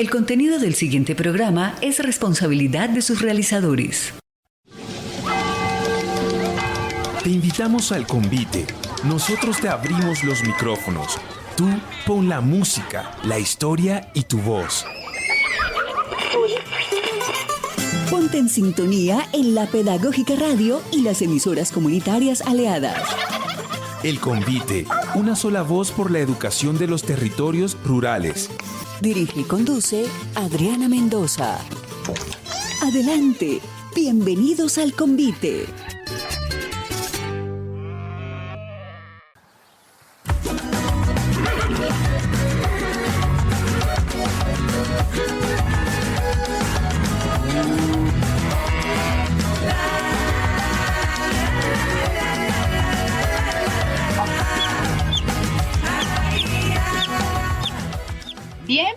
El contenido del siguiente programa es responsabilidad de sus realizadores. Te invitamos al convite. Nosotros te abrimos los micrófonos. Tú pon la música, la historia y tu voz. Ponte en sintonía en la Pedagógica Radio y las emisoras comunitarias aliadas. El convite, una sola voz por la educación de los territorios rurales. Dirige y conduce Adriana Mendoza. Adelante, bienvenidos al convite.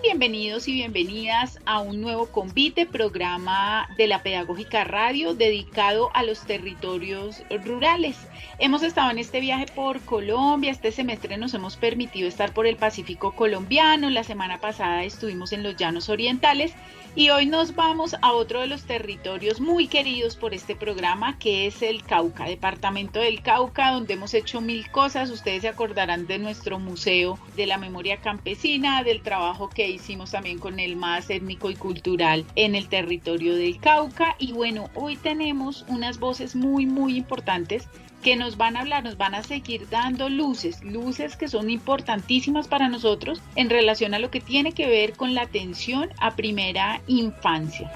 Bienvenidos y bienvenidas a un nuevo convite, programa de la Pedagógica Radio dedicado a los territorios rurales. Hemos estado en este viaje por Colombia, este semestre nos hemos permitido estar por el Pacífico colombiano, la semana pasada estuvimos en los Llanos Orientales y hoy nos vamos a otro de los territorios muy queridos por este programa, que es el Cauca, departamento del Cauca, donde hemos hecho mil cosas. Ustedes se acordarán de nuestro Museo de la Memoria Campesina, del trabajo que hicimos también con el MAS étnico y cultural en el territorio del Cauca. Y bueno, hoy tenemos unas voces muy importantes que nos van a hablar, nos van a seguir dando luces que son importantísimas para nosotros en relación a lo que tiene que ver con la atención a primera infancia.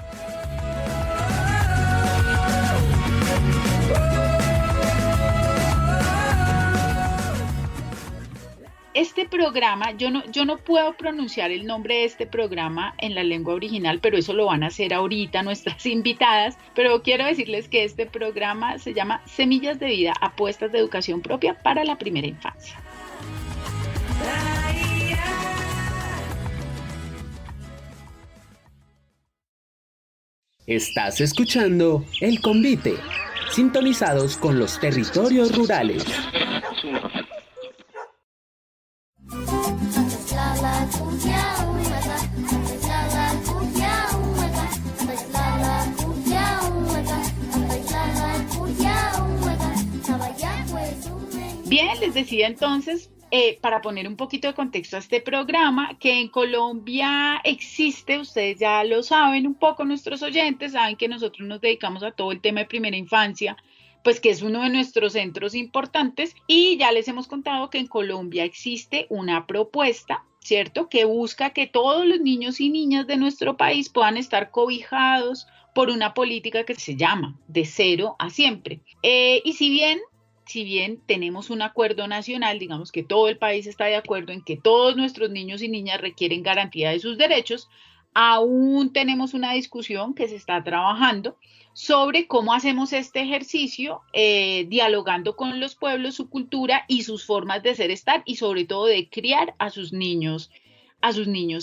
Este programa, yo no puedo pronunciar el nombre de este programa en la lengua original, pero eso lo van a hacer ahorita nuestras invitadas, pero quiero decirles que este programa se llama Semillas de Vida, apuestas de educación propia para la primera infancia. Estás escuchando El Convite, sintonizados con los territorios rurales. Bien, les decía entonces, para poner un poquito de contexto a este programa, que en Colombia existe, ustedes ya lo saben un poco, nuestros oyentes saben que nosotros nos dedicamos a todo el tema de primera infancia, pues que es uno de nuestros centros importantes, y ya les hemos contado que en Colombia existe una propuesta, ¿cierto?, que busca que todos los niños y niñas de nuestro país puedan estar cobijados por una política que se llama De Cero a Siempre. Y si bien tenemos un acuerdo nacional, digamos que todo el país está de acuerdo en que todos nuestros niños y niñas requieren garantía de sus derechos, aún tenemos una discusión que se está trabajando sobre cómo hacemos este ejercicio, dialogando con los pueblos, su cultura y sus formas de ser, estar y sobre todo de criar a sus niños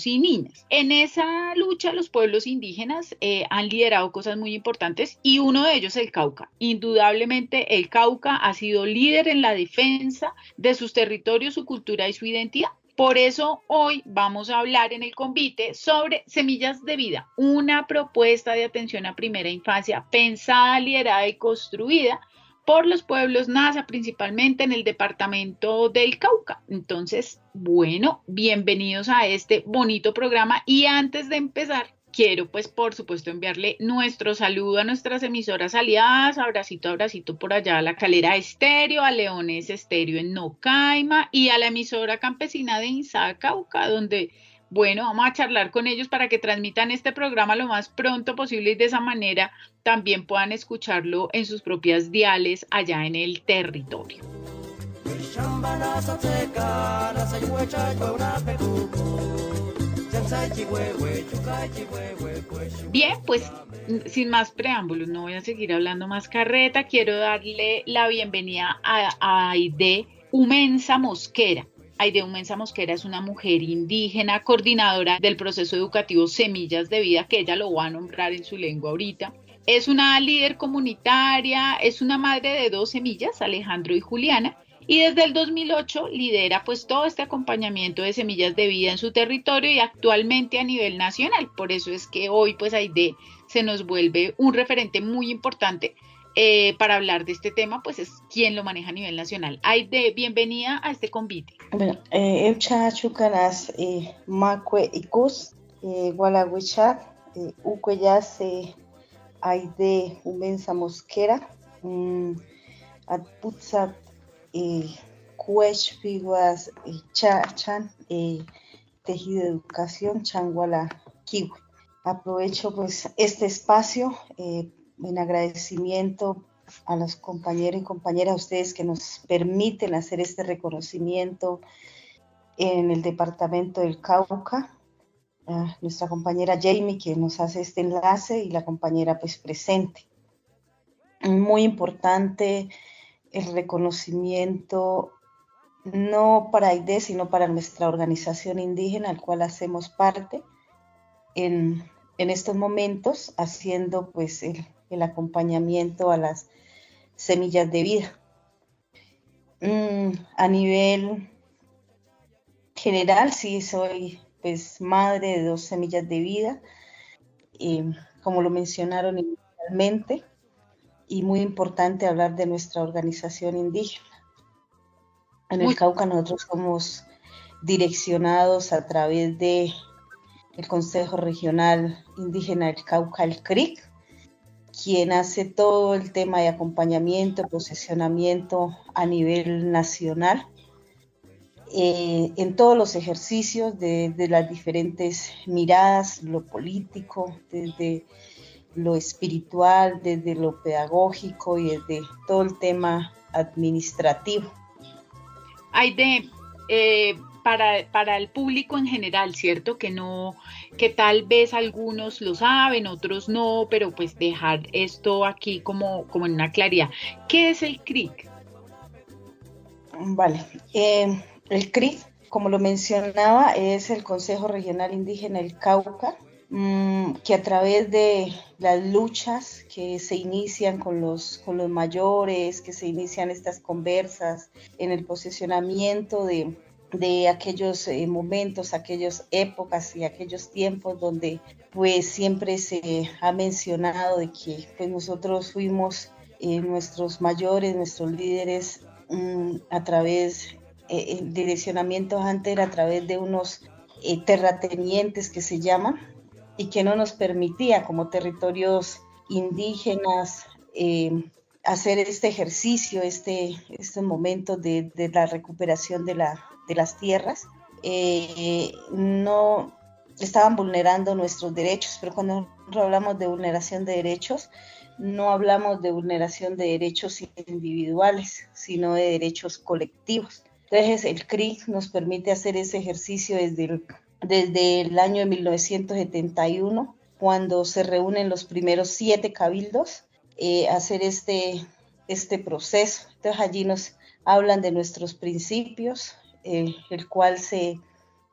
y niñas. En esa lucha los pueblos indígenas han liderado cosas muy importantes y uno de ellos es el Cauca. Indudablemente el Cauca ha sido líder en la defensa de sus territorios, su cultura y su identidad. Por eso hoy vamos a hablar en el convite sobre Semillas de Vida, una propuesta de atención a primera infancia pensada, liderada y construida por los pueblos Nasa, principalmente en el departamento del Cauca. Entonces, bueno, bienvenidos a este bonito programa y antes de empezar, quiero pues por supuesto enviarle nuestro saludo a nuestras emisoras aliadas, abracito por allá a la Calera Estéreo, a Leones Estéreo en Nocaima y a la emisora campesina de Inzá, Cauca, donde bueno, vamos a charlar con ellos para que transmitan este programa lo más pronto posible y de esa manera también puedan escucharlo en sus propias diales allá en el territorio. Bien, pues sin más preámbulos, no voy a seguir hablando más carreta, quiero darle la bienvenida a Aide Umensa Mosquera. Aide Umensa Mosquera es una mujer indígena, coordinadora del proceso educativo Semillas de Vida, que ella lo va a nombrar en su lengua ahorita. Es una líder comunitaria, es una madre de 2 semillas, Alejandro y Juliana, y desde el 2008 lidera pues todo este acompañamiento de semillas de vida en su territorio y actualmente a nivel nacional. Por eso es que hoy pues Aide se nos vuelve un referente muy importante para hablar de este tema, pues es quien lo maneja a nivel nacional. Aide, bienvenida a este convite. Bueno, eucha chucanas macue icus gualaguicha ucuellas Aide umensa mosquera atputzat cuech figuas chan tejido de educación changuala kiwi. Aprovecho pues este espacio en agradecimiento a los compañeros y compañeras, a ustedes que nos permiten hacer este reconocimiento en el departamento del Cauca, a nuestra compañera Jamie que nos hace este enlace y la compañera pues presente. Muy importante el reconocimiento no para Aide, sino para nuestra organización indígena, al cual hacemos parte en estos momentos, haciendo pues el acompañamiento a las semillas de vida. A nivel general, sí, soy pues madre de 2 semillas de vida, como lo mencionaron inicialmente, y muy importante hablar de nuestra organización indígena. En el Cauca nosotros somos direccionados a través de el Consejo Regional Indígena del Cauca, el CRIC, quien hace todo el tema de acompañamiento, posicionamiento a nivel nacional, en todos los ejercicios de las diferentes miradas, lo político, desde lo espiritual, desde lo pedagógico y desde todo el tema administrativo. Aide, para el público en general, ¿cierto? Que tal vez algunos lo saben, otros no, pero pues dejar esto aquí como en una claridad. ¿Qué es el CRIC? Vale, el CRIC, como lo mencionaba, es el Consejo Regional Indígena del Cauca, que a través de las luchas que se inician con los mayores, que se inician estas conversas en el posicionamiento de aquellos momentos, aquellas épocas y aquellos tiempos donde pues siempre se ha mencionado de que pues nosotros fuimos nuestros mayores, nuestros líderes a través direccionamientos antes era a través de unos terratenientes que se llaman y que no nos permitía como territorios indígenas hacer este ejercicio, este momento de la recuperación de las tierras. No estaban vulnerando nuestros derechos, pero cuando hablamos de vulneración de derechos, no hablamos de vulneración de derechos individuales, sino de derechos colectivos. Entonces el CRIC nos permite hacer ese ejercicio desde el año de 1971, cuando se reúnen los primeros 7 cabildos, hacer este proceso. Entonces allí nos hablan de nuestros principios, el cual se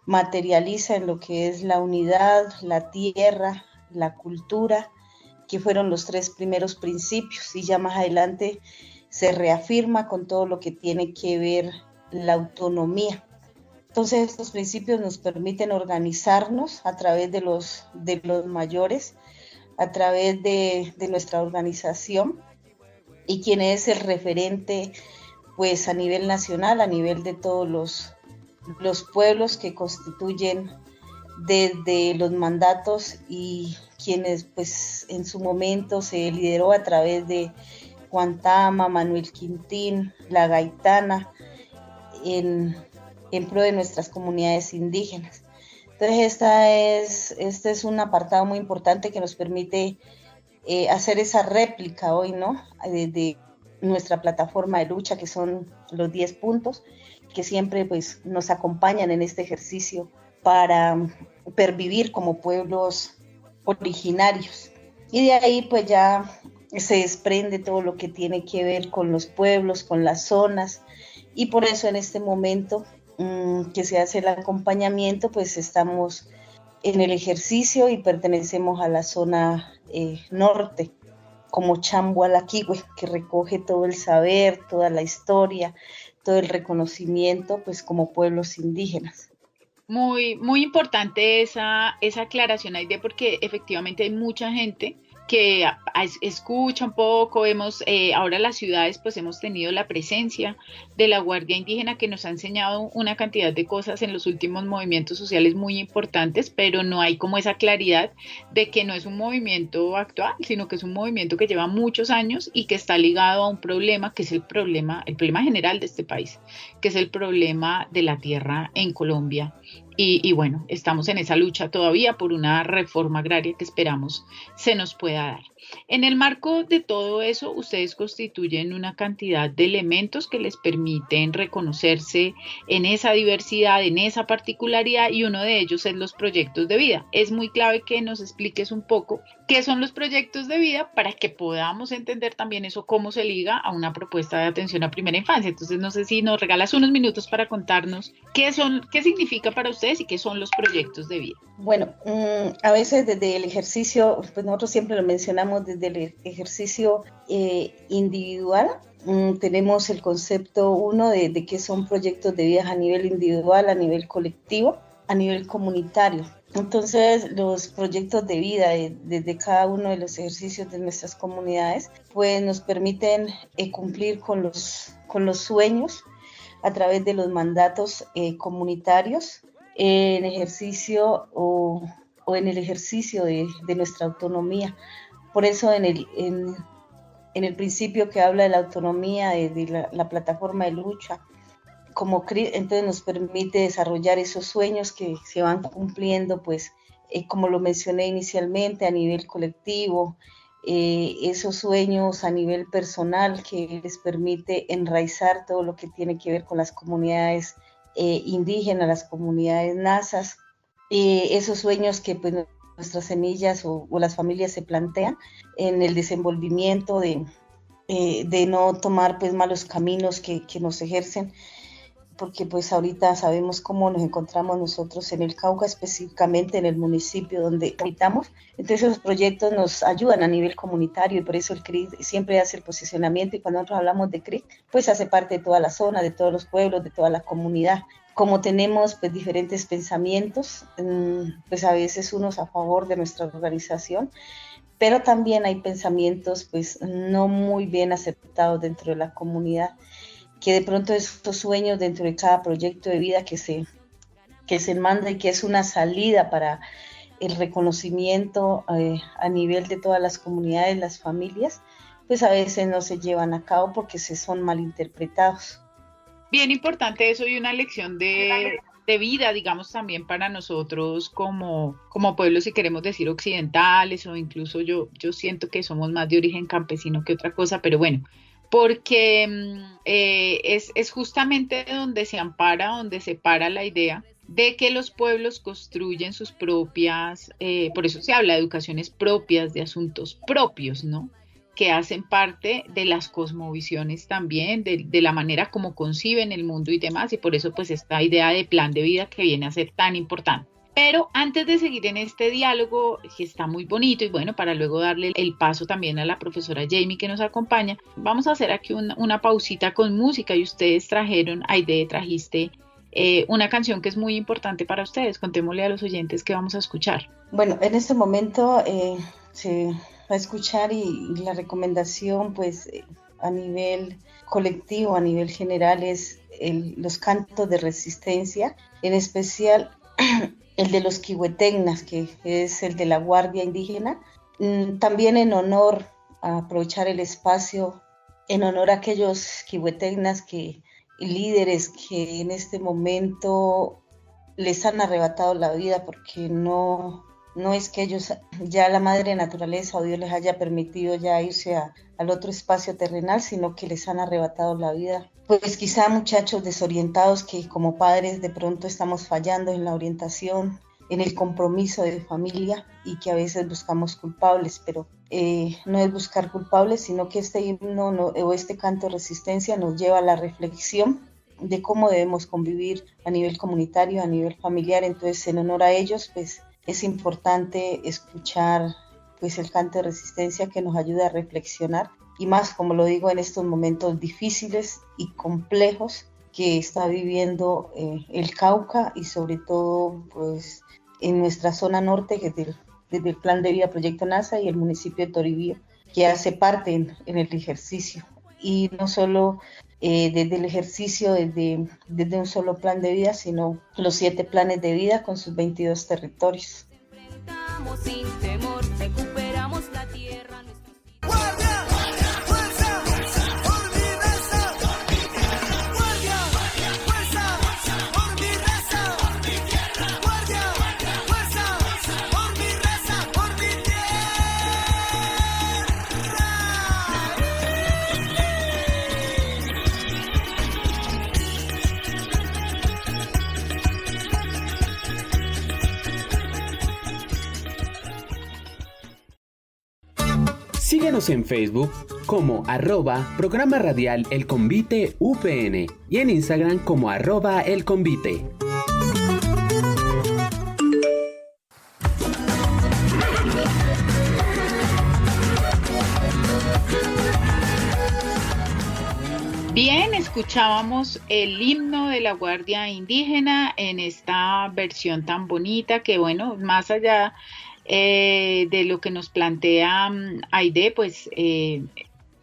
materializa en lo que es la unidad, la tierra, la cultura, que fueron los 3 primeros principios, y ya más adelante se reafirma con todo lo que tiene que ver la autonomía. Entonces estos principios nos permiten organizarnos a través de los mayores, a través de nuestra organización, y quien es el referente pues a nivel nacional, a nivel de todos los pueblos que constituyen desde los mandatos, y quienes pues en su momento se lideró a través de Juan Tama, Manuel Quintín, La Gaitana, en pro de nuestras comunidades indígenas. Entonces este es un apartado muy importante que nos permite hacer esa réplica hoy, ¿no? De nuestra plataforma de lucha, que son los 10 puntos, que siempre pues nos acompañan en este ejercicio para pervivir como pueblos originarios. Y de ahí pues ya se desprende todo lo que tiene que ver con los pueblos, con las zonas, y por eso en este momento que se hace el acompañamiento, pues estamos en el ejercicio y pertenecemos a la zona norte, como Chambualaquihue, que recoge todo el saber, toda la historia, todo el reconocimiento pues como pueblos indígenas. Muy, muy importante esa aclaración, Aide, porque efectivamente hay mucha gente que escucha un poco, ahora las ciudades pues hemos tenido la presencia de la Guardia Indígena que nos ha enseñado una cantidad de cosas en los últimos movimientos sociales muy importantes, pero no hay como esa claridad de que no es un movimiento actual, sino que es un movimiento que lleva muchos años y que está ligado a un problema que es el problema general de este país, que es el problema de la tierra en Colombia. Y bueno, estamos en esa lucha todavía por una reforma agraria que esperamos se nos pueda dar. En el marco de todo eso, ustedes constituyen una cantidad de elementos que les permiten reconocerse en esa diversidad, en esa particularidad, y uno de ellos es los proyectos de vida. Es muy clave que nos expliques un poco qué son los proyectos de vida para que podamos entender también eso, cómo se liga a una propuesta de atención a primera infancia. Entonces, no sé si nos regalas unos minutos para contarnos qué significa para ustedes y qué son los proyectos de vida. Bueno, a veces desde el ejercicio, pues nosotros siempre lo mencionamos desde el ejercicio individual, tenemos el concepto de qué son proyectos de vida a nivel individual, a nivel colectivo, a nivel comunitario. Entonces, los proyectos de vida desde cada uno de los ejercicios de nuestras comunidades, pues nos permiten cumplir con los sueños a través de los mandatos comunitarios en ejercicio o en el ejercicio de nuestra autonomía. Por eso en el principio que habla de la autonomía de la plataforma de lucha, como CRIC, entonces nos permite desarrollar esos sueños que se van cumpliendo, pues como lo mencioné inicialmente, a nivel colectivo, esos sueños a nivel personal que les permite enraizar todo lo que tiene que ver con las comunidades indígenas, las comunidades nazas, esos sueños que pues nuestras semillas o las familias se plantean en el desenvolvimiento de no tomar pues malos caminos que nos ejercen, porque pues ahorita sabemos cómo nos encontramos nosotros en el Cauca, específicamente en el municipio donde habitamos. Entonces esos proyectos nos ayudan a nivel comunitario y por eso el CRIC siempre hace el posicionamiento, y cuando nosotros hablamos de CRIC, pues hace parte de toda la zona, de todos los pueblos, de toda la comunidad. Como tenemos pues diferentes pensamientos, pues a veces unos a favor de nuestra organización, pero también hay pensamientos pues no muy bien aceptados dentro de la comunidad, que de pronto estos sueños dentro de cada proyecto de vida que se manda y que es una salida para el reconocimiento a nivel de todas las comunidades, las familias, pues a veces no se llevan a cabo porque se son malinterpretados. Bien importante eso, y una lección de vida, digamos, también para nosotros como pueblos, si queremos decir occidentales, o incluso yo siento que somos más de origen campesino que otra cosa, pero bueno, porque es justamente donde se ampara, donde se para la idea de que los pueblos construyen sus propias, por eso se habla de educaciones propias, de asuntos propios, ¿no? Que hacen parte de las cosmovisiones también, de la manera como conciben el mundo y demás, y por eso pues esta idea de plan de vida que viene a ser tan importante. Pero antes de seguir en este diálogo, que está muy bonito, y bueno, para luego darle el paso también a la profesora Jamie que nos acompaña, vamos a hacer aquí una pausita con música, y ustedes trajiste una canción que es muy importante para ustedes. Contémosle a los oyentes qué vamos a escuchar. Bueno, en este momento se va a escuchar, y la recomendación pues a nivel colectivo, a nivel general, es los cantos de resistencia, en especial el de los Quihuetennas, que es el de la Guardia Indígena, también en honor a aprovechar el espacio, en honor a aquellos Quihuetennas líderes que en este momento les han arrebatado la vida, porque no es que ellos, ya la madre naturaleza o Dios les haya permitido ya irse al otro espacio terrenal, sino que les han arrebatado la vida. Pues quizá muchachos desorientados que como padres de pronto estamos fallando en la orientación, en el compromiso de familia, y que a veces buscamos culpables, pero no es buscar culpables, sino que este himno o este canto de resistencia nos lleva a la reflexión de cómo debemos convivir a nivel comunitario, a nivel familiar. Entonces, en honor a ellos, pues es importante escuchar pues el canto de resistencia, que nos ayuda a reflexionar, y más, como lo digo, en estos momentos difíciles y complejos que está viviendo el Cauca y sobre todo pues en nuestra zona norte, que desde el Plan de Vida Proyecto NASA y el municipio de Toribío, que hace parte en el ejercicio. Y no solo desde el ejercicio, desde un solo plan de vida, sino los 7 planes de vida con sus 22 territorios. Sin temor, recuperamos la tierra. Síguenos en Facebook como @Programa Radial El Convite UPN y en Instagram como @El Convite. Bien, escuchábamos el himno de la Guardia Indígena en esta versión tan bonita que, bueno, más allá de lo que nos plantea Aide, pues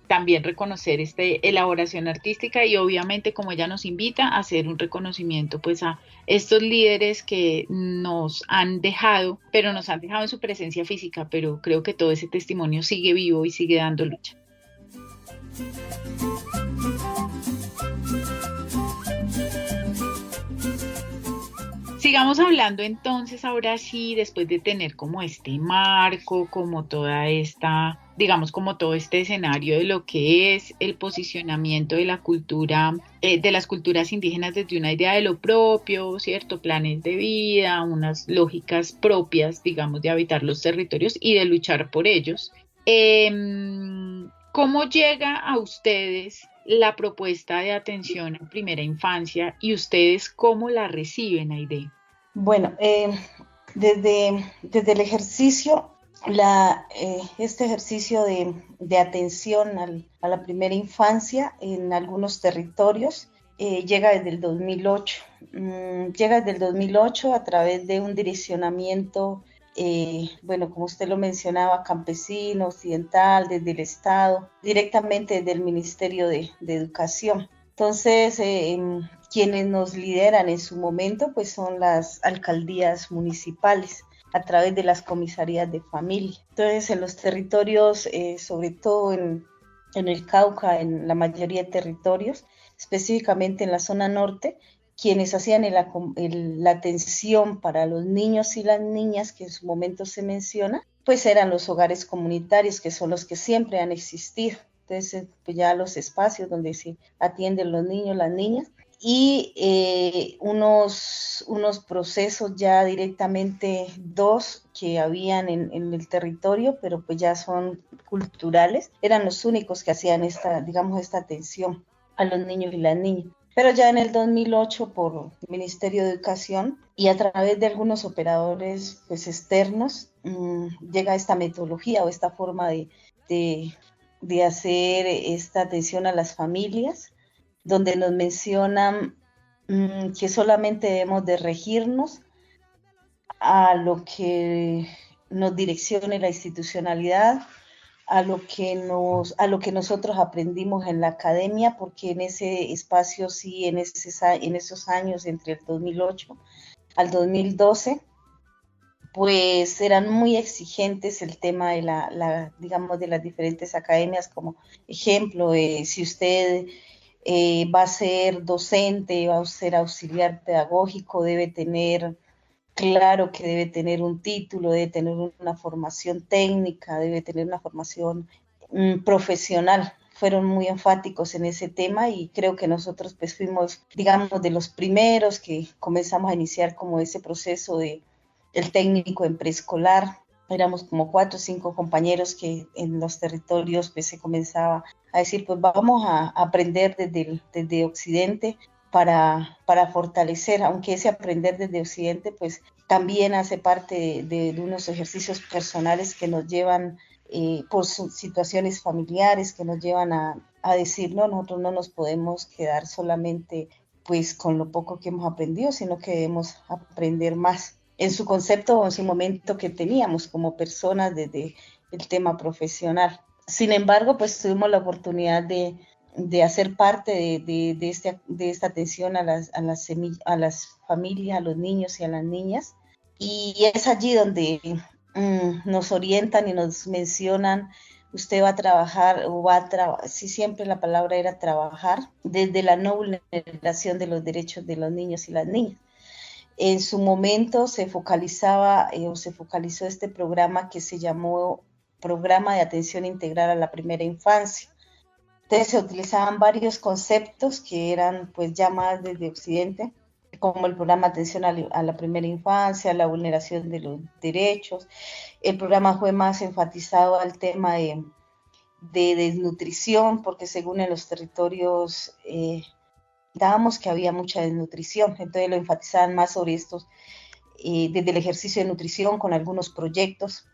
también reconocer esta elaboración artística y obviamente, como ella nos invita, a hacer un reconocimiento pues a estos líderes que nos han dejado, pero nos han dejado en su presencia física, pero creo que todo ese testimonio sigue vivo y sigue dando lucha. Sigamos hablando entonces, ahora sí, después de tener como este marco, como toda esta, digamos, como todo este escenario de lo que es el posicionamiento de la cultura, de las culturas indígenas desde una idea de lo propio, ¿cierto? Planes de vida, unas lógicas propias, digamos, de habitar los territorios y de luchar por ellos. ¿Cómo llega a ustedes la propuesta de atención en primera infancia y ustedes cómo la reciben, Aide? Bueno, desde el ejercicio, este ejercicio de atención a la primera infancia en algunos territorios llega desde el 2008. Llega desde el 2008 a través de un direccionamiento, bueno, como usted lo mencionaba, campesino, occidental, desde el Estado, directamente desde el Ministerio de Educación. Entonces, quienes nos lideran en su momento pues son las alcaldías municipales a través de las comisarías de familia. Entonces, en los territorios, sobre todo en el Cauca, en la mayoría de territorios, específicamente en la zona norte, quienes hacían la atención para los niños y las niñas, que en su momento se menciona, pues eran los hogares comunitarios, que son los que siempre han existido. Entonces, pues ya los espacios donde se atienden los niños, las niñas, y unos procesos ya directamente dos que habían en el territorio, pero pues ya son culturales, eran los únicos que hacían esta atención a los niños y las niñas. Pero ya en el 2008, por el Ministerio de Educación y a través de algunos operadores pues externos, llega esta metodología o esta forma de hacer esta atención a las familias, donde nos mencionan que solamente debemos de regirnos a lo que nos direccione la institucionalidad, a lo que nosotros aprendimos en la academia, porque en ese espacio sí, en esos años entre el 2008 al 2012, pues eran muy exigentes el tema de digamos, de las diferentes academias, como ejemplo, si usted va a ser docente, va a ser auxiliar pedagógico, debe tener claro que debe tener un título, debe tener una formación técnica, debe tener una formación profesional. Fueron muy enfáticos en ese tema y creo que nosotros pues fuimos, digamos, de los primeros que comenzamos a iniciar como ese proceso de el técnico en preescolar. Éramos como 4 o 5 compañeros que en los territorios pues se comenzaba a decir, pues vamos a aprender desde Occidente para fortalecer, aunque ese aprender desde Occidente pues también hace parte de unos ejercicios personales que nos llevan por situaciones familiares, que nos llevan a decir, no, nosotros no nos podemos quedar solamente pues con lo poco que hemos aprendido, sino que debemos aprender más en su concepto o en su momento que teníamos como personas desde el tema profesional. Sin embargo, pues tuvimos la oportunidad de hacer parte de esta atención a las familias, a los niños y a las niñas. Y es allí donde nos orientan y nos mencionan, usted va a trabajar, sí, siempre la palabra era trabajar, desde la no vulneración de los derechos de los niños y las niñas. En su momento se focalizó este programa que se llamó Programa de Atención Integral a la Primera Infancia. Entonces se utilizaban varios conceptos que eran pues ya más desde Occidente, como el programa de atención a la primera infancia, la vulneración de los derechos. El programa fue más enfatizado al tema de desnutrición, porque según en los territorios dábamos que había mucha desnutrición, entonces lo enfatizaban más sobre estos, desde el ejercicio de nutrición con algunos proyectos.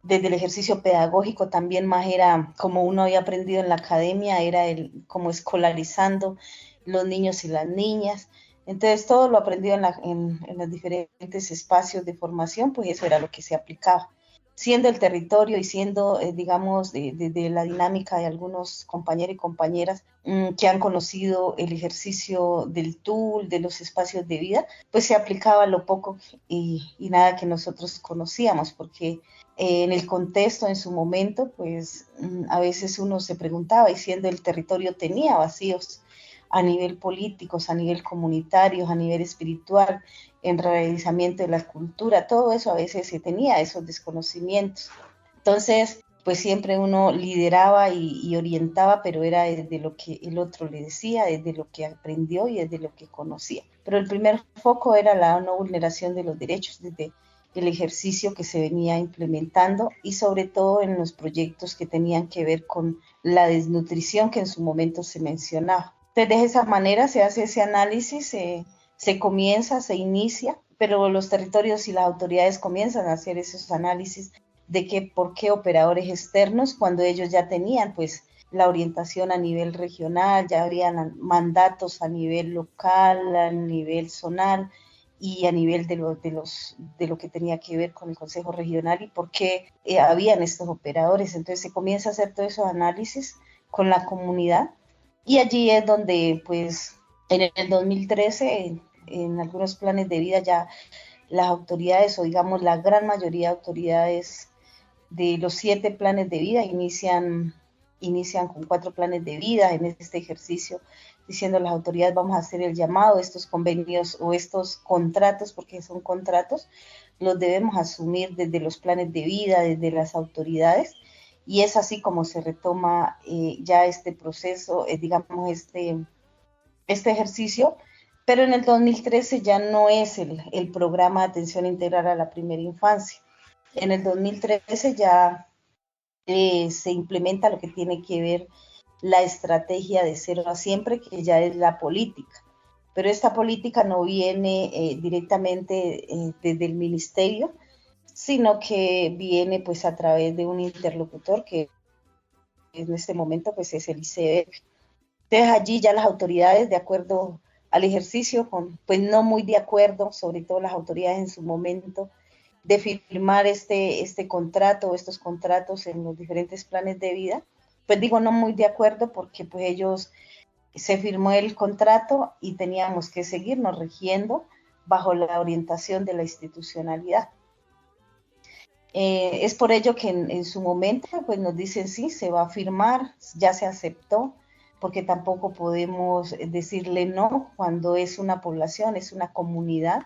Desde el ejercicio pedagógico también más era, como uno había aprendido en la academia, era como escolarizando los niños y las niñas. Entonces todo lo aprendido en los diferentes espacios de formación, pues eso era lo que se aplicaba. Siendo el territorio y siendo, digamos, de la dinámica de algunos compañeros y compañeras que han conocido el ejercicio del TUL, de los espacios de vida, pues se aplicaba lo poco y nada que nosotros conocíamos, porque en el contexto, en su momento, pues a veces uno se preguntaba, y siendo el territorio tenía vacíos a nivel político, a nivel comunitario, a nivel espiritual, en realizamiento de la cultura, todo eso a veces se tenía esos desconocimientos. Entonces, pues siempre uno lideraba y orientaba, pero era desde lo que el otro le decía, desde lo que aprendió y desde lo que conocía. Pero el primer foco era la no vulneración de los derechos, desde el ejercicio que se venía implementando y sobre todo en los proyectos que tenían que ver con la desnutrición que en su momento se mencionaba. Entonces, de esa manera se hace ese análisis, se comienza, se inicia, pero los territorios y las autoridades comienzan a hacer esos análisis de por qué operadores externos, cuando ellos ya tenían pues la orientación a nivel regional, ya habrían mandatos a nivel local, a nivel zonal y a nivel de lo que tenía que ver con el Consejo Regional y por qué habían estos operadores. Entonces se comienza a hacer todos esos análisis con la comunidad y allí es donde pues en el 2013 en algunos planes de vida ya las autoridades, o digamos la gran mayoría de autoridades de los 7 planes de vida inician con 4 planes de vida en este ejercicio, diciendo a las autoridades vamos a hacer el llamado, estos convenios o estos contratos, porque son contratos, los debemos asumir desde los planes de vida, desde las autoridades, y es así como se retoma ya este proceso, digamos este ejercicio, pero en el 2013 ya no es el programa de atención integral a la primera infancia. En el 2013 ya se implementa lo que tiene que ver la estrategia de Cero a Siempre, que ya es la política. Pero esta política no viene directamente desde el ministerio, sino que viene pues a través de un interlocutor que en este momento pues es el ICBF. Entonces allí ya las autoridades, de acuerdo al ejercicio, pues no muy de acuerdo, sobre todo las autoridades en su momento, de firmar este contrato, estos contratos en los diferentes planes de vida, pues digo no muy de acuerdo porque pues ellos, se firmó el contrato y teníamos que seguirnos rigiendo bajo la orientación de la institucionalidad. Es por ello que en su momento pues nos dicen sí, se va a firmar, ya se aceptó, porque tampoco podemos decirle no cuando es una población, es una comunidad,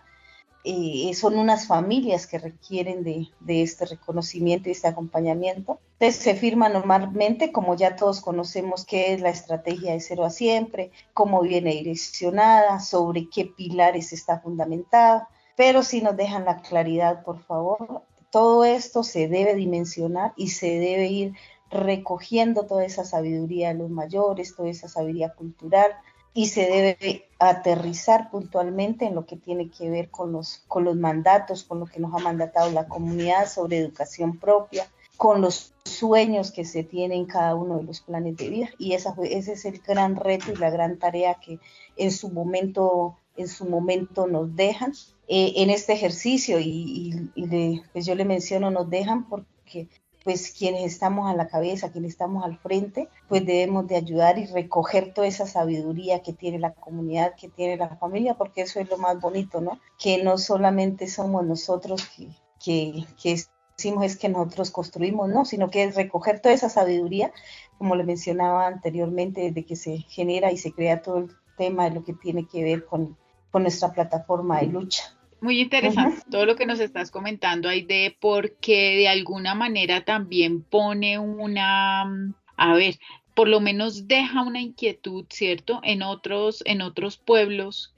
son unas familias que requieren de este reconocimiento y este acompañamiento. Entonces se firma normalmente, como ya todos conocemos qué es la estrategia de Cero a Siempre, cómo viene direccionada, sobre qué pilares está fundamentada, pero si nos dejan la claridad, por favor, todo esto se debe dimensionar y se debe ir recogiendo toda esa sabiduría de los mayores, toda esa sabiduría cultural, y se debe aterrizar puntualmente en lo que tiene que ver con los mandatos, con lo que nos ha mandatado la comunidad sobre educación propia, con los sueños que se tienen en cada uno de los planes de vida. Y ese es el gran reto y la gran tarea que en su momento nos dejan en este ejercicio pues yo le menciono nos dejan porque pues quienes estamos a la cabeza, quienes estamos al frente, pues debemos de ayudar y recoger toda esa sabiduría que tiene la comunidad, que tiene la familia, porque eso es lo más bonito, ¿no? Que no solamente somos nosotros que decimos es que nosotros construimos, no, sino que es recoger toda esa sabiduría, como le mencionaba anteriormente, desde que se genera y se crea todo el tema de lo que tiene que ver con nuestra plataforma de lucha. Muy interesante todo lo que nos estás comentando, Aide, porque de alguna manera también pone por lo menos deja una inquietud, ¿cierto? En otros pueblos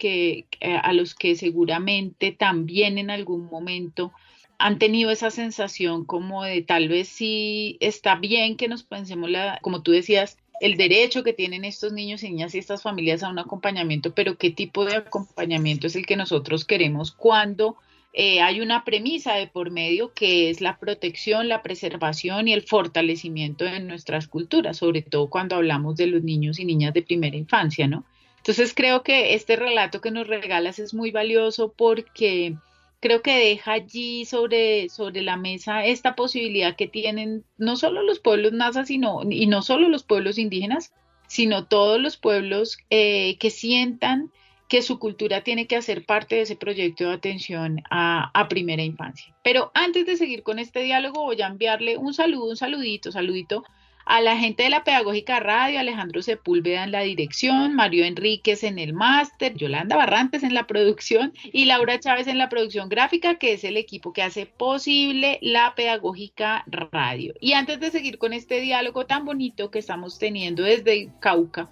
a los que seguramente también en algún momento han tenido esa sensación como de tal vez sí está bien que nos pensemos, como tú decías, el derecho que tienen estos niños y niñas y estas familias a un acompañamiento, pero qué tipo de acompañamiento es el que nosotros queremos cuando hay una premisa de por medio que es la protección, la preservación y el fortalecimiento de nuestras culturas, sobre todo cuando hablamos de los niños y niñas de primera infancia, ¿no? Entonces creo que este relato que nos regalas es muy valioso porque creo que deja allí sobre la mesa esta posibilidad que tienen no solo los pueblos NASA, y no solo los pueblos indígenas, sino todos los pueblos que sientan que su cultura tiene que hacer parte de ese proyecto de atención a primera infancia. Pero antes de seguir con este diálogo, voy a enviarle un saludito a la gente de la Pedagógica Radio, Alejandro Sepúlveda en la dirección, Mario Enríquez en el máster, Yolanda Barrantes en la producción y Laura Chávez en la producción gráfica, que es el equipo que hace posible la Pedagógica Radio. Y antes de seguir con este diálogo tan bonito que estamos teniendo desde Cauca,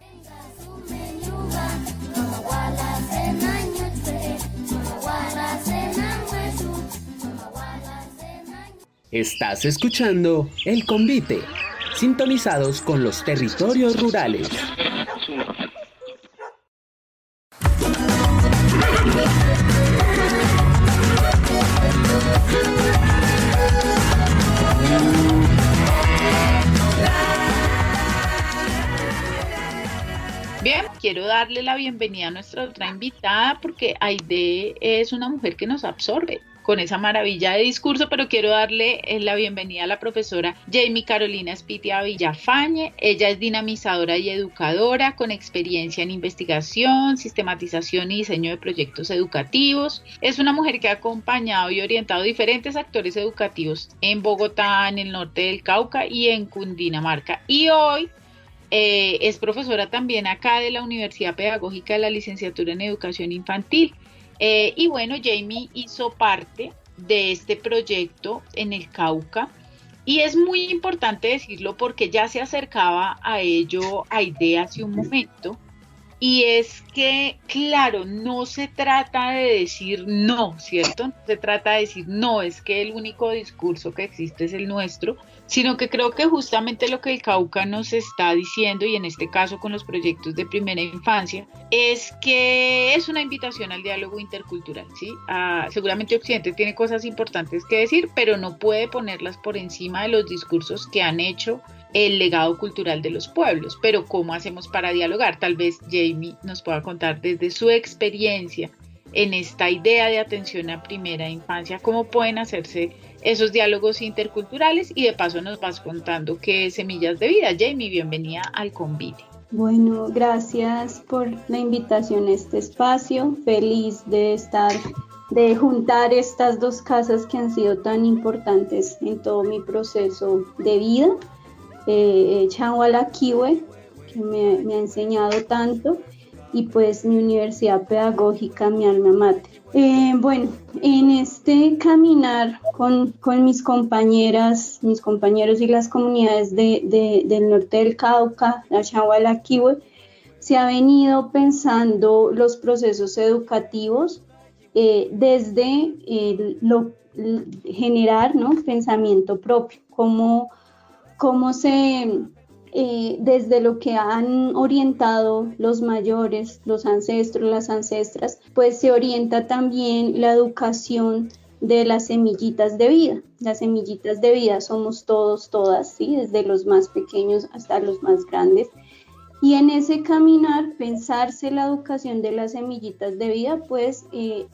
Estás escuchando El Convite, sintonizados con los territorios rurales. Bien, quiero darle la bienvenida a nuestra otra invitada porque Aide es una mujer que nos absorbe con esa maravilla de discurso, pero quiero darle la bienvenida a la profesora Jamie Carolina Spitia Villafañe. Ella es dinamizadora y educadora con experiencia en investigación, sistematización y diseño de proyectos educativos. Es una mujer que ha acompañado y orientado diferentes actores educativos en Bogotá, en el norte del Cauca y en Cundinamarca. Y hoy es profesora también acá de la Universidad Pedagógica de la Licenciatura en Educación Infantil. Y bueno, Jamie hizo parte de este proyecto en el Cauca y es muy importante decirlo porque ya se acercaba a ello Aide hace un momento, y es que, claro, no se trata de decir no, ¿cierto? No se trata de decir no, es que el único discurso que existe es el nuestro, sino que creo que justamente lo que el Cauca nos está diciendo, y en este caso con los proyectos de primera infancia, es que es una invitación al diálogo intercultural, ¿sí? Seguramente Occidente tiene cosas importantes que decir, pero no puede ponerlas por encima de los discursos que han hecho el legado cultural de los pueblos. Pero ¿cómo hacemos para dialogar? Tal vez Jamie nos pueda contar desde su experiencia en esta idea de atención a primera infancia, cómo pueden hacerse esos diálogos interculturales, y de paso nos vas contando qué es Semillas de Vida. Jamie, bienvenida al Convite. Bueno, gracias por la invitación a este espacio. Feliz de juntar estas dos casas que han sido tan importantes en todo mi proceso de vida. Changualaquiwe, que me ha enseñado tanto, y pues mi universidad pedagógica, mi alma mater. Bueno, en este caminar con mis compañeras, mis compañeros y las comunidades del norte del Cauca, la Changualaquiwe, se ha venido pensando los procesos educativos desde generar, ¿no?, pensamiento propio, cómo se, desde lo que han orientado los mayores, los ancestros, las ancestras, pues se orienta también la educación de las semillitas de vida. Las semillitas de vida somos todos, todas, ¿sí? Desde los más pequeños hasta los más grandes. Y en ese caminar, pensarse la educación de las semillitas de vida, pues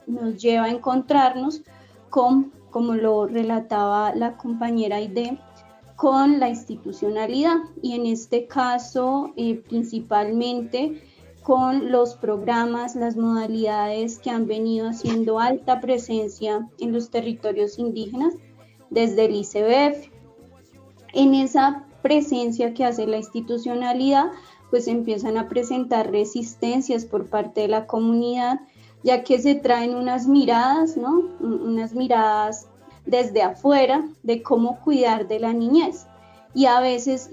nos lleva a encontrarnos con, como lo relataba la compañera Aide, con la institucionalidad. Y en este caso, principalmente con los programas, las modalidades que han venido haciendo alta presencia en los territorios indígenas desde el ICBF. En esa presencia que hace la institucionalidad, pues empiezan a presentar resistencias por parte de la comunidad, ya que se traen unas miradas, ¿no? Unas miradas desde afuera de cómo cuidar de la niñez, y a veces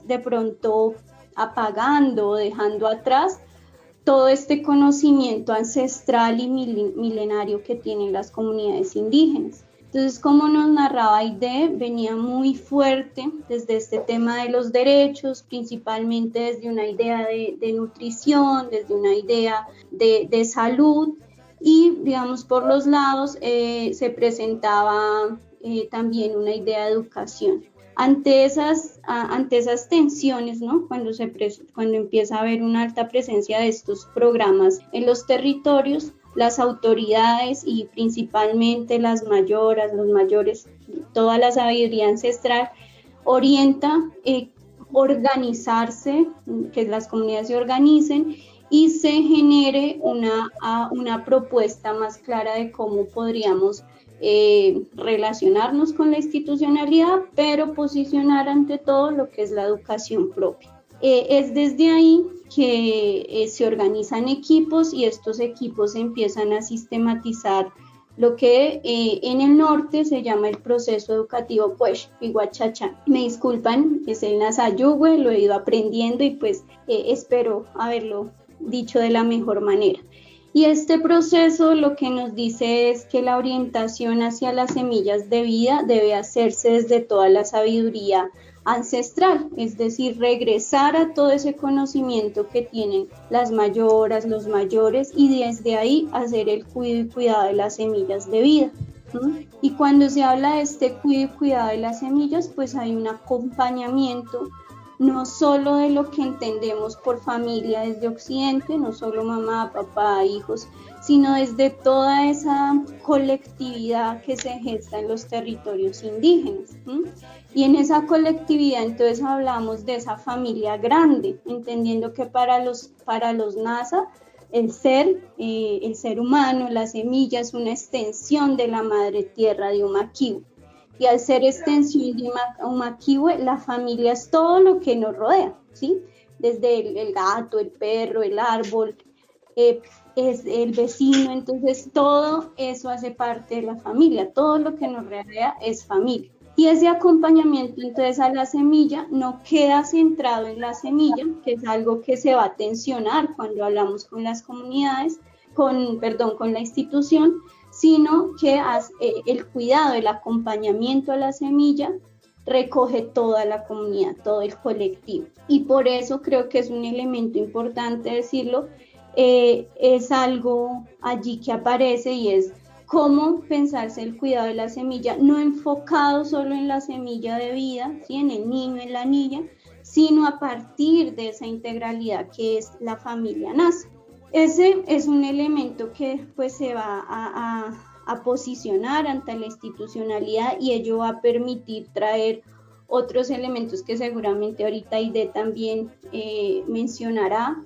de pronto apagando o dejando atrás todo este conocimiento ancestral y milenario que tienen las comunidades indígenas. Entonces, como nos narraba Aide, venía muy fuerte desde este tema de los derechos, principalmente desde una idea de nutrición, desde una idea de salud, y digamos por los lados se presentaba también una idea de educación. Ante esas tensiones, ¿no? Cuando empieza a haber una alta presencia de estos programas en los territorios, las autoridades y principalmente las mayoras, los mayores, toda la sabiduría ancestral orienta organizarse, que las comunidades se organicen y se genere una propuesta más clara de cómo podríamos relacionarnos con la institucionalidad, pero posicionar ante todo lo que es la educación propia. Es desde ahí que se organizan equipos y estos equipos empiezan a sistematizar lo que en el norte se llama el proceso educativo pues Iguachachán. Me disculpan, es el Nasayugüe, lo he ido aprendiendo y pues espero haberlo dicho de la mejor manera. Y este proceso lo que nos dice es que la orientación hacia las semillas de vida debe hacerse desde toda la sabiduría ancestral, es decir, regresar a todo ese conocimiento que tienen las mayoras, los mayores, y desde ahí hacer el cuidado de las semillas de vida. Y cuando se habla de este cuidado de las semillas, pues hay un acompañamiento no solo de lo que entendemos por familia desde Occidente, no solo mamá, papá, hijos, sino desde toda esa colectividad que se gesta en los territorios indígenas. Y en esa colectividad entonces hablamos de esa familia grande, entendiendo que para los NASA el ser humano, la semilla, es una extensión de la madre tierra de Umaquihue. Y al ser extensión de Umaquihue, la familia es todo lo que nos rodea, ¿sí? Desde el gato, el perro, el árbol, es el vecino, entonces todo eso hace parte de la familia, todo lo que nos rodea es familia. Y ese acompañamiento entonces a la semilla no queda centrado en la semilla, que es algo que se va a tensionar cuando hablamos con las comunidades, con la institución, sino que el cuidado, el acompañamiento a la semilla recoge toda la comunidad, todo el colectivo. Y por eso creo que es un elemento importante decirlo, es algo allí que aparece y es cómo pensarse el cuidado de la semilla, no enfocado solo en la semilla de vida, ¿sí? En el niño, en la niña, sino a partir de esa integralidad que es la familia NASA. Ese es un elemento que pues se va a posicionar ante la institucionalidad y ello va a permitir traer otros elementos que seguramente ahorita Aide también mencionará,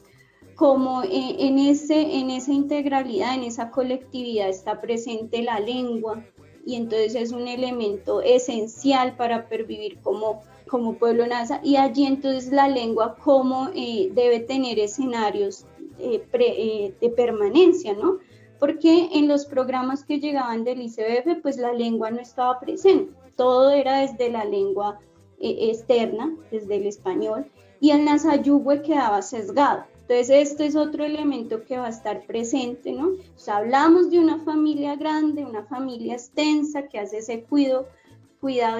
como en esa integralidad, en esa colectividad está presente la lengua y entonces es un elemento esencial para pervivir como pueblo NASA, y allí entonces la lengua como debe tener escenarios de permanencia, ¿no? Porque en los programas que llegaban del ICBF, pues la lengua no estaba presente, todo era desde la lengua externa, desde el español, y el Nasayugüe quedaba sesgado. Entonces este es otro elemento que va a estar presente, ¿no? O sea, hablamos de una familia grande, una familia extensa que hace ese cuidado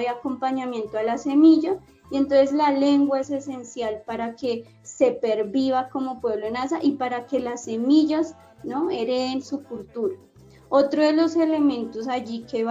y acompañamiento a la semilla, y entonces la lengua es esencial para que se perviva como pueblo NASA y para que las semillas, ¿no?, hereden su cultura. Otro de los elementos allí que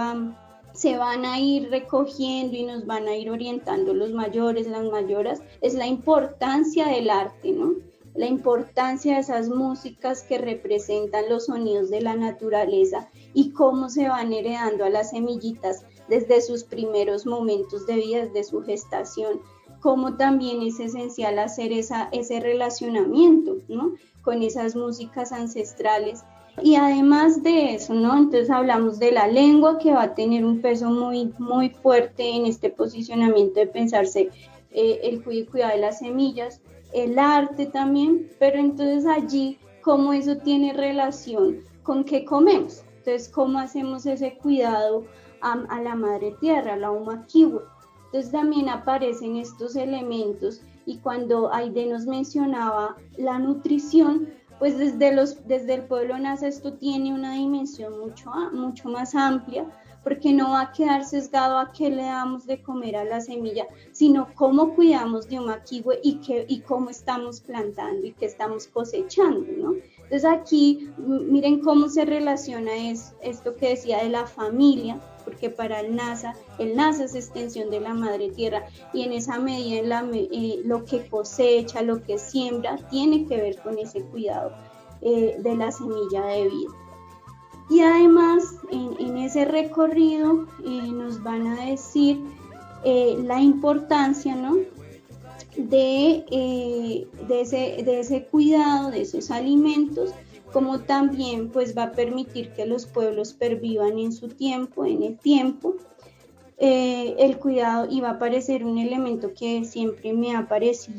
se van a ir recogiendo y nos van a ir orientando los mayores, las mayoras, es la importancia del arte, ¿no? La importancia de esas músicas que representan los sonidos de la naturaleza y cómo se van heredando a las semillitas desde sus primeros momentos de vida, desde su gestación, cómo también es esencial hacer ese relacionamiento, ¿no? Con esas músicas ancestrales. Y además de eso, ¿no? Entonces hablamos de la lengua, que va a tener un peso muy, muy fuerte en este posicionamiento de pensarse el cuidado de las semillas, el arte también, pero entonces allí, ¿cómo eso tiene relación con qué comemos? Entonces, ¿cómo hacemos ese cuidado a la madre tierra, a la Umakiwe? Entonces también aparecen estos elementos, y cuando Aide nos mencionaba la nutrición, pues desde el pueblo Nasa esto tiene una dimensión mucho más amplia, porque no va a quedar sesgado a qué le damos de comer a la semilla, sino cómo cuidamos de Umakiwe y cómo estamos plantando y qué estamos cosechando, ¿no? Entonces aquí miren cómo se relaciona esto que decía de la familia, porque para el NASA es extensión de la madre tierra, y en esa medida lo que cosecha, lo que siembra, tiene que ver con ese cuidado de la semilla de vida. Y además en ese recorrido nos van a decir la importancia, ¿no? de ese cuidado de esos alimentos, como también pues va a permitir que los pueblos pervivan en su tiempo, en el tiempo. El cuidado, y va a aparecer un elemento que siempre me parece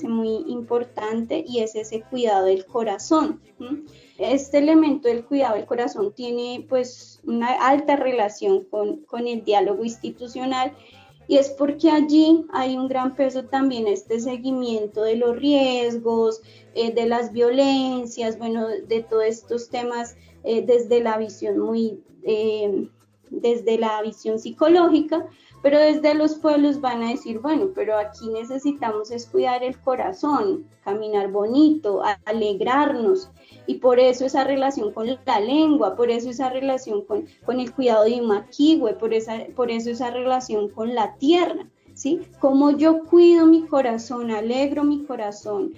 muy importante, y es ese cuidado del corazón. Este elemento del cuidado del corazón tiene pues una alta relación con el diálogo institucional, y es porque allí hay un gran peso también a este seguimiento de los riesgos, de las violencias, bueno, de todos estos temas desde la visión desde la visión psicológica, pero desde los pueblos van a decir, bueno, pero aquí necesitamos es cuidar el corazón, caminar bonito, alegrarnos, y por eso esa relación con la lengua, por eso esa relación con el cuidado de Umakiwe, por eso esa relación con la tierra, ¿sí? Cómo yo cuido mi corazón, alegro mi corazón,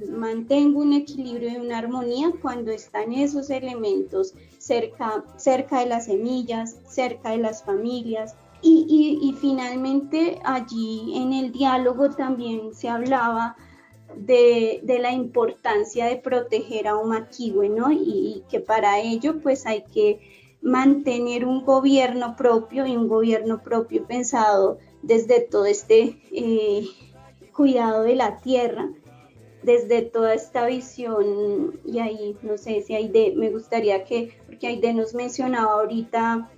mantengo un equilibrio y una armonía cuando están esos elementos cerca de las semillas, cerca de las familias. Y finalmente allí en el diálogo también se hablaba de la importancia de proteger a Umakiwe, ¿no? Y que para ello pues hay que mantener un gobierno propio, y un gobierno propio pensado desde todo este cuidado de la tierra, desde toda esta visión. Y ahí no sé si Aide, me gustaría porque Aide nos mencionaba ahorita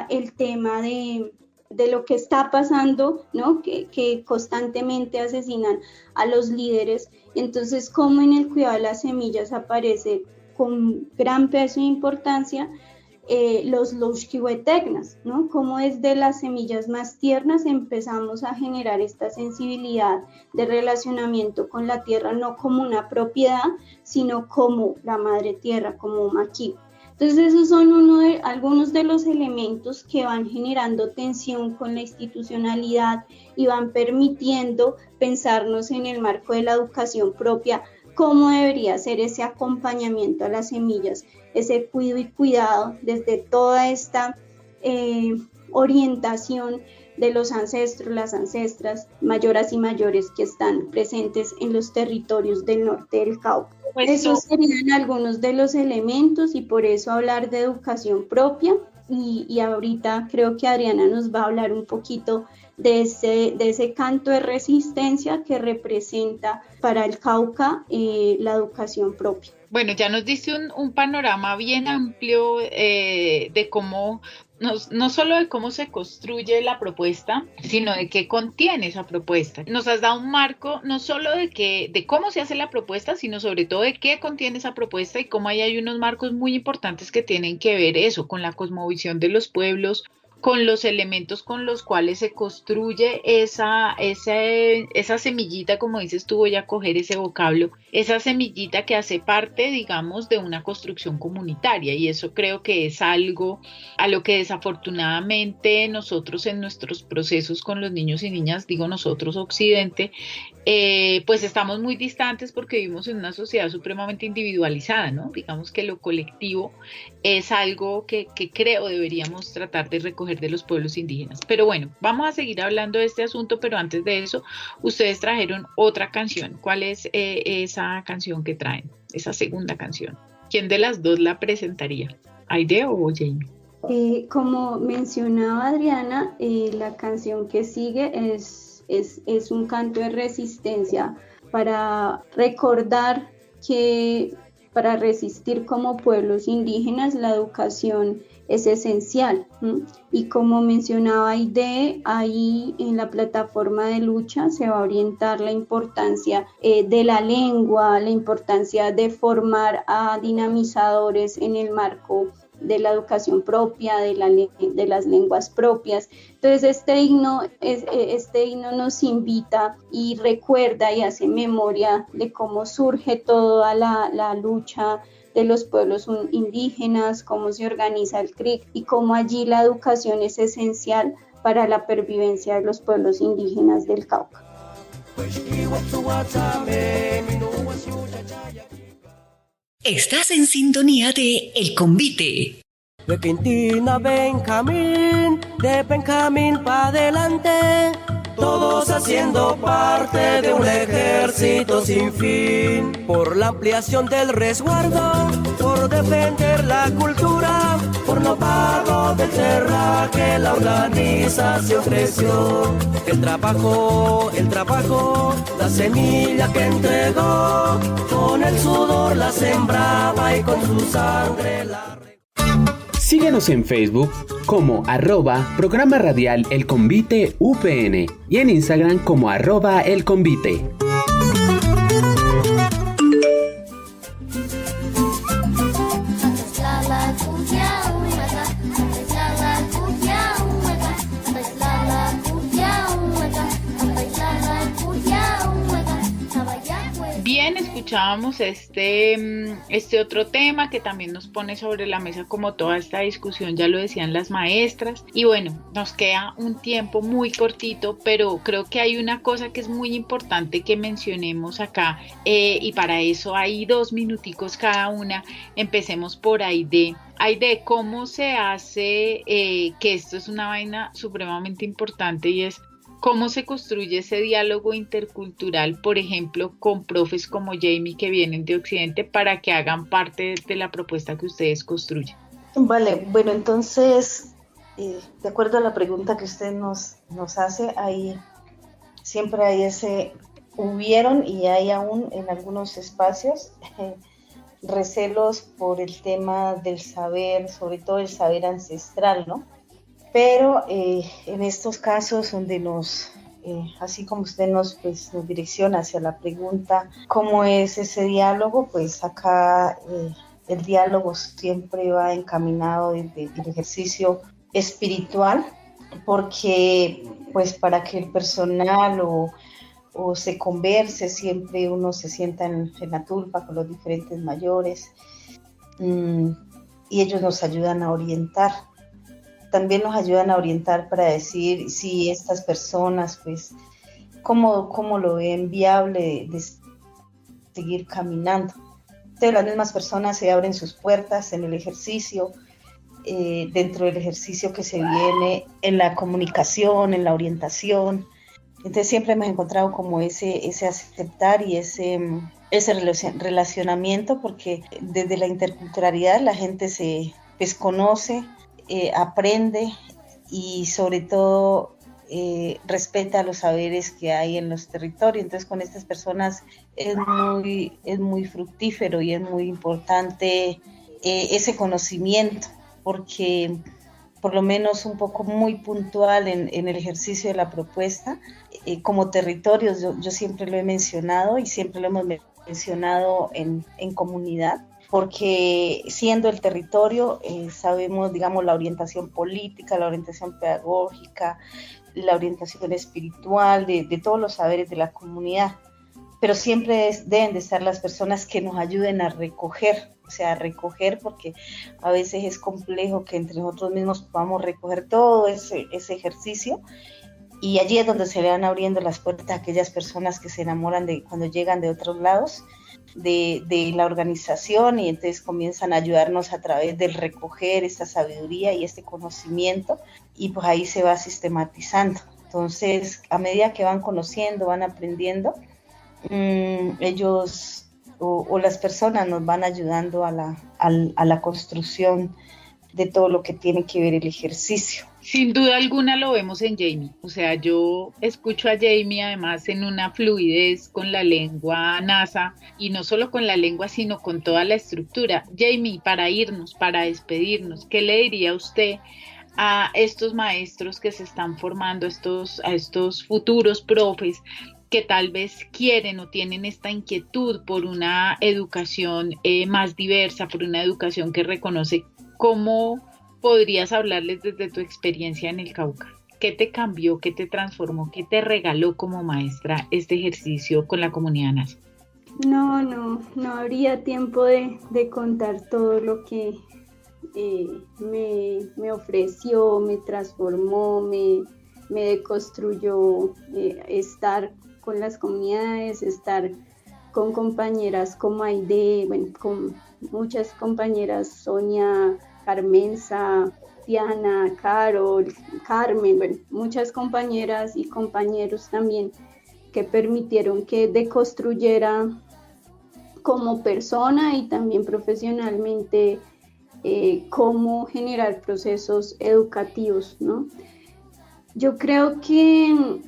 el tema de lo que está pasando, ¿no? Que constantemente asesinan a los líderes. Entonces, cómo en el cuidado de las semillas aparece con gran peso e importancia los Louxquihuetegnas, ¿no? Cómo desde las semillas más tiernas empezamos a generar esta sensibilidad de relacionamiento con la tierra, no como una propiedad, sino como la madre tierra, como Umakiwe. Entonces esos son algunos de los elementos que van generando tensión con la institucionalidad y van permitiendo pensarnos en el marco de la educación propia, cómo debería ser ese acompañamiento a las semillas, ese cuidado desde toda esta orientación de los ancestros, las ancestras, mayoras y mayores que están presentes en los territorios del norte del Cauca. Pues esos serían algunos de los elementos, y por eso hablar de educación propia, y ahorita creo que Adriana nos va a hablar un poquito de ese canto de resistencia que representa para el Cauca la educación propia. Bueno, ya nos diste un panorama bien amplio de cómo, no solo de cómo se construye la propuesta, sino de qué contiene esa propuesta. Nos has dado un marco no solo de cómo se hace la propuesta, sino sobre todo de qué contiene esa propuesta, y cómo hay unos marcos muy importantes que tienen que ver eso con la cosmovisión de los pueblos, con los elementos con los cuales se construye esa semillita, como dices tú, voy a coger ese vocablo, esa semillita que hace parte, digamos, de una construcción comunitaria, y eso creo que es algo a lo que desafortunadamente nosotros en nuestros procesos con los niños y niñas, digo nosotros Occidente, pues estamos muy distantes porque vivimos en una sociedad supremamente individualizada, ¿no? Digamos que lo colectivo es algo que creo deberíamos tratar de recoger de los pueblos indígenas. Pero bueno, vamos a seguir hablando de este asunto, pero antes de eso, ustedes trajeron otra canción. ¿Cuál es esa canción que traen? Esa segunda canción. ¿Quién de las dos la presentaría? ¿Aide o Jamie? Como mencionaba Adriana, la canción que sigue es un canto de resistencia para recordar que para resistir como pueblos indígenas la educación es esencial. Y como mencionaba Aide, ahí en la plataforma de lucha se va a orientar la importancia de la lengua, la importancia de formar a dinamizadores en el marco de la educación propia, de las lenguas propias. Entonces este himno nos invita y recuerda y hace memoria de cómo surge toda la lucha de los pueblos indígenas, cómo se organiza el CRIC y cómo allí la educación es esencial para la pervivencia de los pueblos indígenas del Cauca. Estás en sintonía de El Convite. De Quintina Benjamín, de Benjamín pa' adelante, todos haciendo parte de un ejército sin fin, por la ampliación del resguardo, por defender la cultura, por no pago de tierra que la organización creció. El trabajo, la semilla que entregó, con el sudor la sembraba y con su sangre la... Síguenos en Facebook como @Programa Radial El Convite UPN y en Instagram como @El Convite. Bien, escuchábamos este otro tema que también nos pone sobre la mesa como toda esta discusión, ya lo decían las maestras, y bueno, nos queda un tiempo muy cortito, pero creo que hay una cosa que es muy importante que mencionemos acá, y para eso hay 2 minuticos cada una. Empecemos por Aide. Aide, ¿cómo se hace, que esto es una vaina supremamente importante, y es cómo se construye ese diálogo intercultural, por ejemplo, con profes como Jamie que vienen de Occidente para que hagan parte de la propuesta que ustedes construyen? Vale, bueno, entonces, de acuerdo a la pregunta que usted nos hace, siempre hay hubieron y hay aún en algunos espacios recelos por el tema del saber, sobre todo el saber ancestral, ¿no? Pero en estos casos donde así como usted nos direcciona hacia la pregunta, ¿cómo es ese diálogo? Pues acá el diálogo siempre va encaminado desde el ejercicio espiritual, porque pues para que el personal o se converse, siempre uno se sienta en la tulpa con los diferentes mayores, y ellos nos ayudan a orientar. También nos ayudan a orientar para decir si estas personas, pues, cómo lo ven viable de seguir caminando. Entonces, las mismas personas se abren sus puertas en el ejercicio, dentro del ejercicio que se viene en la comunicación, en la orientación. Entonces, siempre hemos encontrado como ese aceptar y ese relacionamiento, porque desde la interculturalidad la gente se conoce, aprende y sobre todo respeta los saberes que hay en los territorios. Entonces con estas personas es muy fructífero y es muy importante ese conocimiento, porque por lo menos un poco muy puntual en el ejercicio de la propuesta, como territorios, yo siempre lo he mencionado y siempre lo hemos mencionado en comunidad. porque siendo el territorio sabemos, digamos, la orientación política, la orientación pedagógica, la orientación espiritual de todos los saberes de la comunidad, pero siempre deben de estar las personas que nos ayuden a recoger, o sea, a recoger, porque a veces es complejo que entre nosotros mismos podamos recoger todo ese ejercicio, y allí es donde se le van abriendo las puertas a aquellas personas que se enamoran de cuando llegan de otros lados, de la organización, y entonces comienzan a ayudarnos a través del recoger esta sabiduría y este conocimiento, y pues ahí se va sistematizando. Entonces, a medida que van conociendo, van aprendiendo, ellos o las personas nos van ayudando a la construcción de todo lo que tiene que ver el ejercicio. Sin duda alguna lo vemos en Jamie, o sea, yo escucho a Jamie además en una fluidez con la lengua nasa, y no solo con la lengua sino con toda la estructura. Jamie, para irnos, para despedirnos, ¿qué le diría usted a estos maestros que se están formando, a estos futuros profes que tal vez quieren o tienen esta inquietud por una educación más diversa, por una educación que reconoce? ¿Cómo podrías hablarles desde tu experiencia en el Cauca? ¿Qué te cambió, qué te transformó, qué te regaló como maestra este ejercicio con la comunidad NASA? No habría tiempo de contar todo lo que me ofreció, me transformó, me deconstruyó, estar con las comunidades, estar con compañeras como Aide, bueno, con muchas compañeras, Sonia, Carmenza, Diana, Carol, Carmen, bueno, muchas compañeras y compañeros también que permitieron que deconstruyera como persona y también profesionalmente cómo generar procesos educativos, ¿no? Yo creo que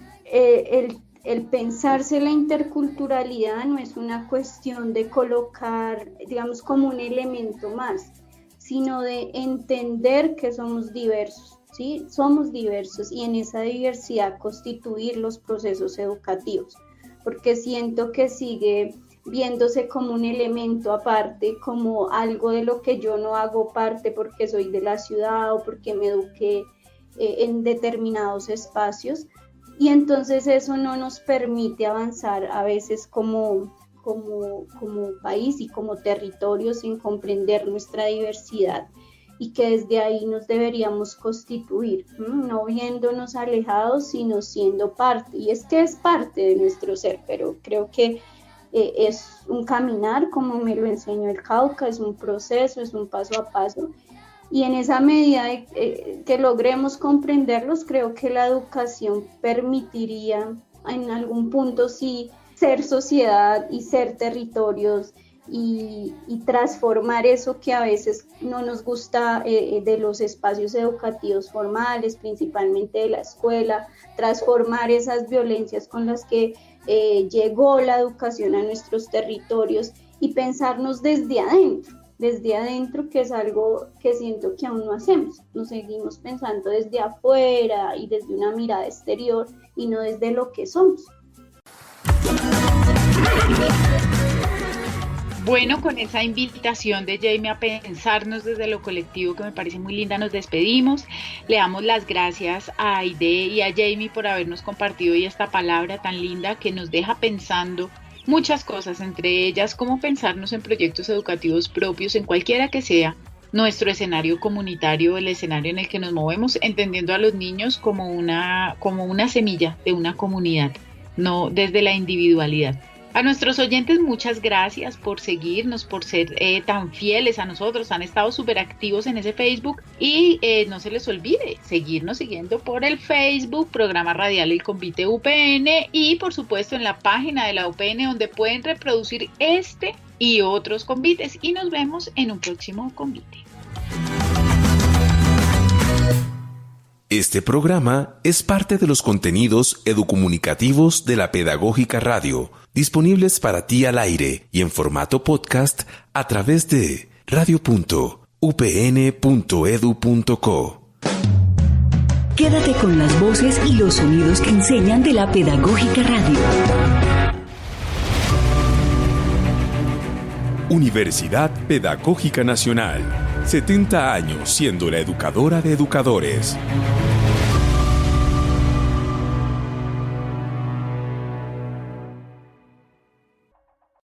el pensarse la interculturalidad no es una cuestión de colocar, digamos, como un elemento más, sino de entender que somos diversos, ¿sí? Somos diversos, y en esa diversidad constituir los procesos educativos, porque siento que sigue viéndose como un elemento aparte, como algo de lo que yo no hago parte porque soy de la ciudad o porque me eduqué en determinados espacios, y entonces eso no nos permite avanzar a veces como país y como territorio sin comprender nuestra diversidad, y que desde ahí nos deberíamos constituir, no viéndonos alejados, sino siendo parte, y es que es parte de nuestro ser, pero creo que es un caminar, como me lo enseñó el Cauca, es un proceso, es un paso a paso, y en esa medida que logremos comprenderlos, creo que la educación permitiría en algún punto sí ser sociedad y ser territorios, y transformar eso que a veces no nos gusta de los espacios educativos formales, principalmente de la escuela, transformar esas violencias con las que llegó la educación a nuestros territorios y pensarnos desde adentro, que es algo que siento que aún no hacemos. Nos seguimos pensando desde afuera y desde una mirada exterior y no desde lo que somos. Bueno, con esa invitación de Jamie a pensarnos desde lo colectivo, que me parece muy linda, nos despedimos. Le damos las gracias a Aide y a Jamie por habernos compartido hoy esta palabra tan linda que nos deja pensando muchas cosas, entre ellas cómo pensarnos en proyectos educativos propios en cualquiera que sea nuestro escenario comunitario, el escenario en el que nos movemos, entendiendo a los niños como una semilla de una comunidad, no desde la individualidad. A nuestros oyentes, muchas gracias por seguirnos, por ser tan fieles a nosotros, han estado súper activos en ese Facebook, y no se les olvide seguirnos siguiendo por el Facebook, Programa Radial El Convite UPN, y por supuesto en la página de la UPN, donde pueden reproducir este y otros convites, y nos vemos en un próximo convite. Este programa es parte de los contenidos educomunicativos de la Pedagógica Radio, disponibles para ti al aire y en formato podcast a través de radio.upn.edu.co. Quédate con las voces y los sonidos que enseñan de la Pedagógica Radio. Universidad Pedagógica Nacional. 70 años siendo la educadora de educadores.